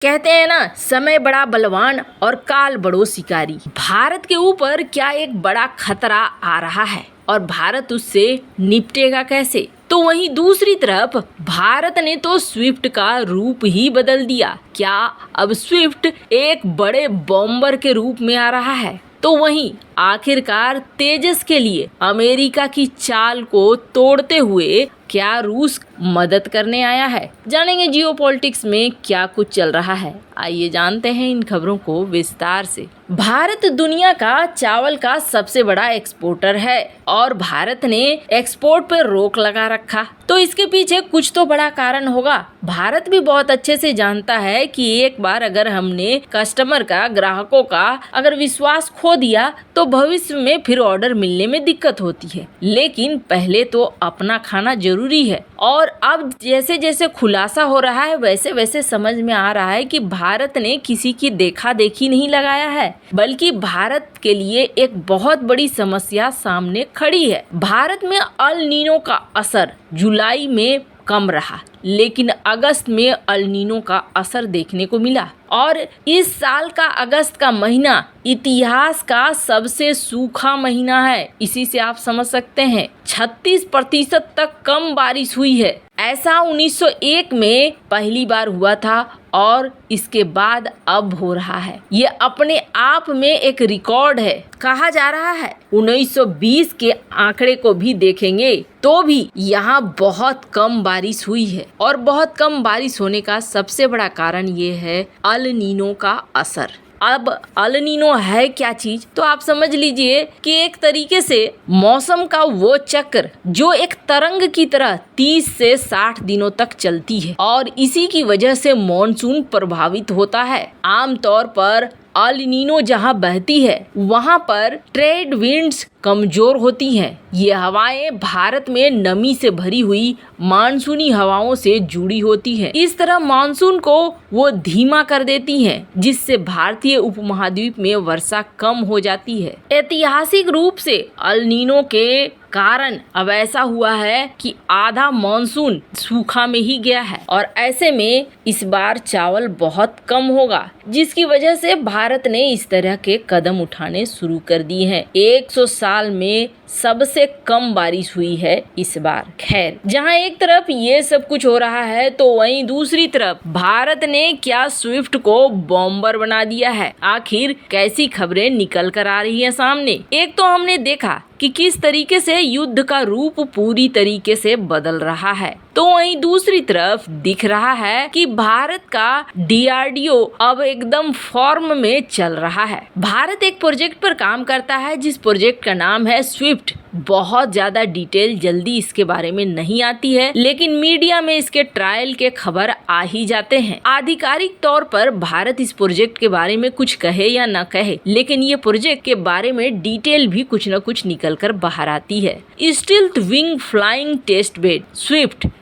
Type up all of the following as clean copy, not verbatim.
कहते हैं ना, समय बड़ा बलवान और काल बड़ो शिकारी। भारत के ऊपर क्या एक बड़ा खतरा आ रहा है और भारत उससे निपटेगा कैसे? तो वहीं दूसरी तरफ भारत ने तो स्विफ्ट का रूप ही बदल दिया। क्या अब स्विफ्ट एक बड़े बॉम्बर के रूप में आ रहा है? तो वहीं आखिरकार तेजस के लिए अमेरिका की चाल को तोड़ते हुए क्या रूस मदद करने आया है? जानेंगे जियोपॉलिटिक्स में क्या कुछ चल रहा है। आइए जानते हैं इन खबरों को विस्तार से। भारत दुनिया का चावल का सबसे बड़ा एक्सपोर्टर है और भारत ने एक्सपोर्ट पर रोक लगा रखा, तो इसके पीछे कुछ तो बड़ा कारण होगा। भारत भी बहुत अच्छे से जानता है कि एक बार अगर हमने कस्टमर का, ग्राहकों का अगर विश्वास खो दिया तो भविष्य में फिर ऑर्डर मिलने में दिक्कत होती है। लेकिन पहले तो अपना खाना जरूरी है और अब जैसे जैसे खुलासा हो रहा है वैसे वैसे समझ में आ रहा है कि भारत ने किसी की देखा देखी नहीं लगाया है, बल्कि भारत के लिए एक बहुत बड़ी समस्या सामने खड़ी है। भारत में अल नीनो का असर जुलाई में कम रहा, लेकिन अगस्त में अल नीनो का असर देखने को मिला और इस साल का अगस्त का महीना इतिहास का सबसे सूखा महीना है। इसी से आप समझ सकते हैं 36% तक कम बारिश हुई है। ऐसा 1901 में पहली बार हुआ था और इसके बाद अब हो रहा है। ये अपने आप में एक रिकॉर्ड है। कहा जा रहा है 1920 के आंकड़े को भी देखेंगे तो भी यहाँ बहुत कम बारिश हुई है और बहुत कम बारिश होने का सबसे बड़ा कारण ये है अल नीनो का असर। अब अल नीनो है क्या चीज, तो आप समझ लीजिए कि एक तरीके से मौसम का वो चक्र जो एक तरंग की तरह 30 से 60 दिनों तक चलती है और इसी की वजह से मॉनसून प्रभावित होता है। आमतौर पर अल नीनो जहाँ बहती है वहाँ पर ट्रेड विंड्स कमजोर होती हैं। ये हवाएं भारत में नमी से भरी हुई मानसूनी हवाओं से जुड़ी होती हैं। इस तरह मानसून को वो धीमा कर देती हैं, जिससे भारतीय उपमहाद्वीप में वर्षा कम हो जाती है। ऐतिहासिक रूप से अल नीनो के कारण अब ऐसा हुआ है कि आधा मॉनसून सूखा में ही गया है और ऐसे में इस बार चावल बहुत कम होगा, जिसकी वजह से भारत ने इस तरह के कदम उठाने शुरू कर दिए हैं। 100 साल में सबसे कम बारिश हुई है इस बार। खैर, जहां एक तरफ ये सब कुछ हो रहा है तो वहीं दूसरी तरफ भारत ने क्या स्विफ्ट को बॉम्बर बना दिया है। आखिर कैसी खबरें निकल कर आ रही है सामने। एक तो हमने देखा कि किस तरीके से युद्ध का रूप पूरी तरीके से बदल रहा है, तो वहीं दूसरी तरफ दिख रहा है कि भारत का DRDO अब एकदम फॉर्म में चल रहा है। भारत एक प्रोजेक्ट पर काम करता है जिस प्रोजेक्ट का नाम है स्विफ्ट। बहुत ज्यादा डिटेल जल्दी इसके बारे में नहीं आती है, लेकिन मीडिया में इसके ट्रायल के खबर आ ही जाते हैं। आधिकारिक तौर पर भारत इस प्रोजेक्ट के बारे में कुछ कहे या न कहे, लेकिन ये प्रोजेक्ट के बारे में डिटेल भी कुछ न कुछ निकल कर बाहर आती है। Stealth wing flying test bed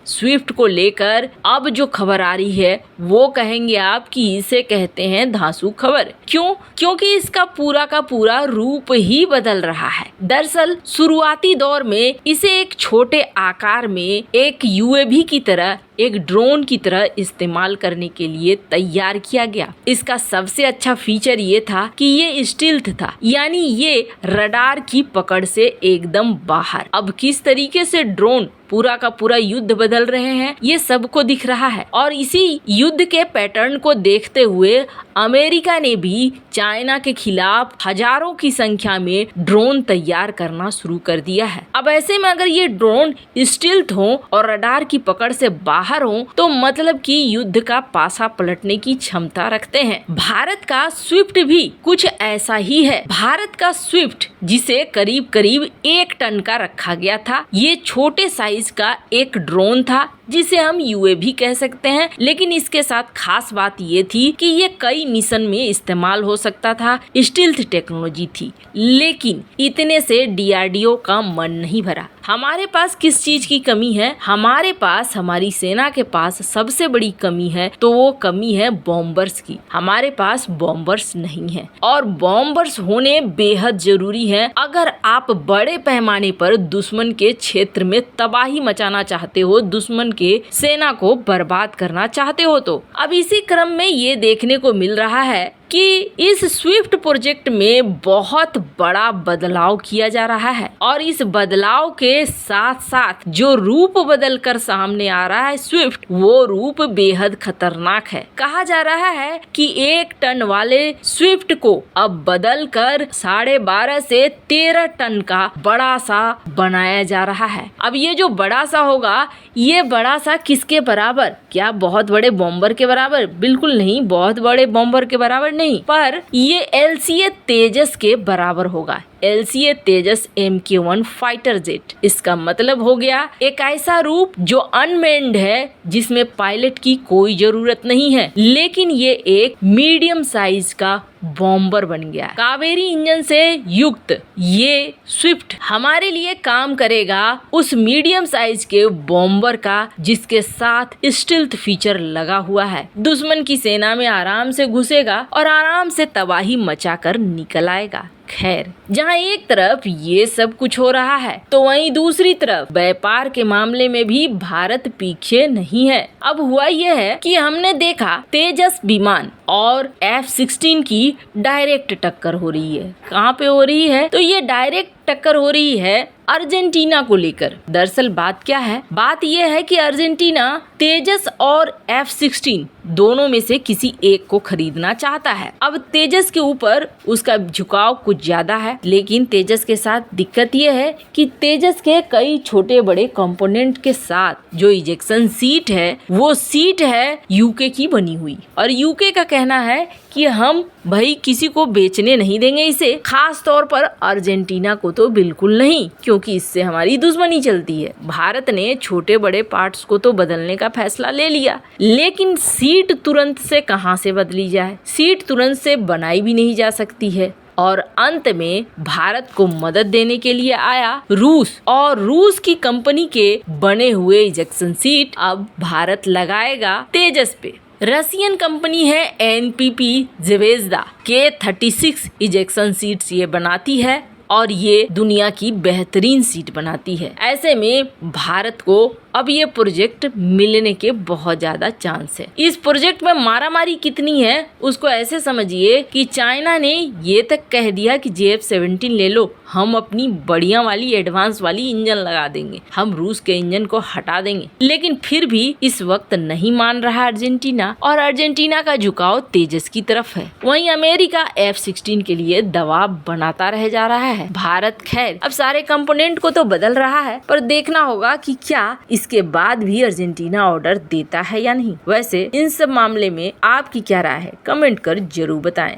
swift को लेकर अब जो खबर आ रही है वो कहेंगे आप कि इसे कहते हैं धांसू खबर। क्यों? क्योंकि इसका पूरा का पूरा रूप ही बदल रहा है। दरअसल शुरुआती दौर में इसे एक छोटे आकार में एक UAV की तरह, एक ड्रोन की तरह इस्तेमाल करने के लिए तैयार किया गया। इसका सबसे अच्छा फीचर ये था कि ये स्टिल्थ था, यानी ये रडार की पकड़ से एकदम बाहर। अब किस तरीके से ड्रोन पूरा का पूरा युद्ध बदल रहे हैं ये सबको दिख रहा है और इसी युद्ध के पैटर्न को देखते हुए अमेरिका ने भी चाइना के खिलाफ हजारों की संख्या में ड्रोन तैयार करना शुरू कर दिया है। अब ऐसे में अगर ये ड्रोन स्टिल्थ हो और रडार की पकड़ से बाहर हो तो मतलब कि युद्ध का पासा पलटने की क्षमता रखते हैं। भारत का स्विफ्ट भी कुछ ऐसा ही है। भारत का स्विफ्ट, जिसे करीब करीब 1 टन का रखा गया था, ये छोटे साइज का एक ड्रोन था जिसे हम UAV कह सकते हैं, लेकिन इसके साथ खास बात ये थी कि ये कई मिशन में इस्तेमाल हो सकता था। स्टिल्थ टेक्नोलॉजी थी, लेकिन इतने से DRDO का मन नहीं भरा। हमारे पास किस चीज की कमी है? हमारे पास, हमारी सेना के पास सबसे बड़ी कमी है तो वो कमी है बॉम्बर्स की। हमारे पास बॉम्बर्स नहीं है और बॉम्बर्स होने बेहद जरूरी है अगर आप बड़े पैमाने पर दुश्मन के क्षेत्र में तबाही मचाना चाहते हो, दुश्मन के सेना को बर्बाद करना चाहते हो तो। अब इसी क्रम में ये देखने को मिल रहा है कि इस स्विफ्ट प्रोजेक्ट में बहुत बड़ा बदलाव किया जा रहा है और इस बदलाव के साथ साथ जो रूप बदल कर सामने आ रहा है स्विफ्ट, वो रूप बेहद खतरनाक है। कहा जा रहा है कि 1 टन वाले स्विफ्ट को अब बदल कर 12.5 से 13 टन का बड़ा सा बनाया जा रहा है। अब ये जो बड़ा सा होगा, ये बड़ा सा किसके बराबर? क्या बहुत बड़े बॉम्बर के बराबर? बिल्कुल नहीं, बहुत बड़े बॉम्बर के बराबर नहीं, पर ये LCA तेजस के बराबर होगा। LCA तेजस MK1 फाइटर जेट। इसका मतलब हो गया एक ऐसा रूप जो अनमेन्ड है, जिसमें पायलट की कोई जरूरत नहीं है, लेकिन ये एक मीडियम साइज का बॉम्बर बन गया। कावेरी इंजन से युक्त ये स्विफ्ट हमारे लिए काम करेगा उस मीडियम साइज के बॉम्बर का, जिसके साथ स्टील्थ फीचर लगा हुआ है। दुश्मन की सेना में आराम से घुसेगा और आराम से तबाही मचाकर निकल आएगा। खैर, जहाँ एक तरफ ये सब कुछ हो रहा है, तो वहीं दूसरी तरफ व्यापार के मामले में भी भारत पीछे नहीं है। अब हुआ यह है कि हमने देखा तेजस विमान और F-16 की डायरेक्ट टक्कर हो रही है। कहाँ पे हो रही है? तो ये डायरेक्ट टक्कर हो रही है अर्जेंटीना को लेकर। दरअसल बात क्या है? बात यह है कि अर्जेंटीना तेजस और F-16 दोनों में से किसी एक को खरीदना चाहता है। अब तेजस के ऊपर उसका झुकाव कुछ ज्यादा है, लेकिन तेजस के साथ दिक्कत यह है कि तेजस के कई छोटे बड़े कंपोनेंट के साथ जो इजेक्शन सीट है, वो सीट है यूके की बनी हुई, और यूके का कहना है कि हम भाई किसी को बेचने नहीं देंगे इसे, खास तौर पर अर्जेंटीना को तो बिल्कुल नहीं, क्योंकि इससे हमारी दुश्मनी चलती है। भारत ने छोटे बड़े पार्ट्स को तो बदलने का फैसला ले लिया, लेकिन सीट तुरंत से कहां से बदली जाए? सीट तुरंत से बनाई भी नहीं जा सकती है। और अंत में भारत को मदद देने के लिए आया रूस, और रूस की कंपनी के बने हुए इजेक्शन सीट अब भारत लगाएगा तेजस पे। रशियन कंपनी है NPP Zvezda K36 ejection seats ये बनाती है और ये दुनिया की बेहतरीन सीट बनाती है। ऐसे में भारत को अब ये प्रोजेक्ट मिलने के बहुत ज्यादा चांस है। इस प्रोजेक्ट में मारामारी कितनी है उसको ऐसे समझिए कि चाइना ने ये तक कह दिया कि JF-17 ले लो, हम अपनी बढ़िया वाली एडवांस वाली इंजन लगा देंगे, हम रूस के इंजन को हटा देंगे। लेकिन फिर भी इस वक्त नहीं मान रहा अर्जेंटीना, और अर्जेंटीना का झुकाव तेजस की तरफ है। वहीं अमेरिका F-16 के लिए दबाव बनाता रह जा रहा है। भारत खैर अब सारे कंपोनेंट को तो बदल रहा है, पर देखना होगा कि क्या इसके बाद भी अर्जेंटीना ऑर्डर देता है या नहीं। वैसे इन सब मामले में आपकी क्या राय है? कमेंट कर जरूर बताएं।